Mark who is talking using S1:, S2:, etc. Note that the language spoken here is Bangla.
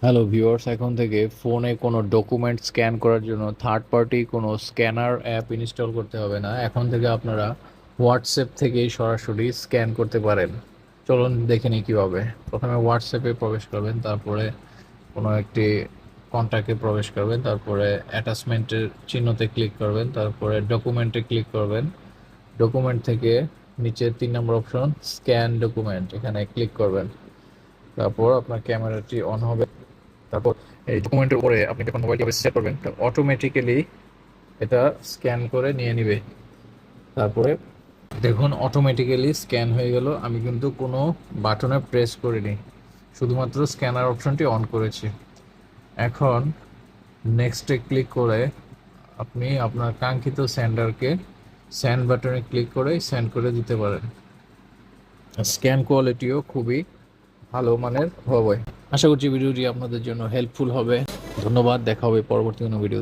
S1: হ্যালো ভিউয়ার্স, এখন থেকে ফোনে কোনো ডকুমেন্ট স্ক্যান করার জন্য থার্ড পার্টি কোনো স্ক্যানার অ্যাপ ইনস্টল করতে হবে না। এখন থেকে আপনারা হোয়াটসঅ্যাপ থেকেই সরাসরি স্ক্যান করতে পারেন। চলুন দেখে নিই কীভাবে। প্রথমে হোয়াটসঅ্যাপে প্রবেশ করবেন, তারপরে কোনো একটি কন্ট্যাক্টে প্রবেশ করবেন, তারপরে অ্যাটাচমেন্টের চিহ্নতে ক্লিক করবেন, তারপরে ডকুমেন্টে ক্লিক করবেন। ডকুমেন্ট থেকে নিচে 3 নম্বর অপশন স্ক্যান ডকুমেন্ট, এখানে ক্লিক করবেন। তারপর আপনার ক্যামেরাটি অন হবে। তারপর এই ডকুমেন্টের উপরে আপনি যখন মোবাইলটি সেট করবেন, অটোমেটিক্যালি এটা স্ক্যান করে নিয়ে নিবে। তারপরে দেখুন অটোমেটিক্যালি স্ক্যান হয়ে গেল। আমি কিন্তু কোনো বাটনে প্রেস করিনি, শুধুমাত্র স্ক্যানার অপশনটি অন করেছি। এখন নেক্সটে ক্লিক করে আপনি আপনার কাঙ্ক্ষিত সেন্ডারকে সেন্ড বাটনে ক্লিক করে সেন্ড করে দিতে পারেন। স্ক্যান কোয়ালিটিও খুবই ভালো মানের হবে। আশা করছি ভিডিওটি আপনাদের জন্য হেল্পফুল হবে। ধন্যবাদ, দেখা হবে পরবর্তী কোনো ভিডিও।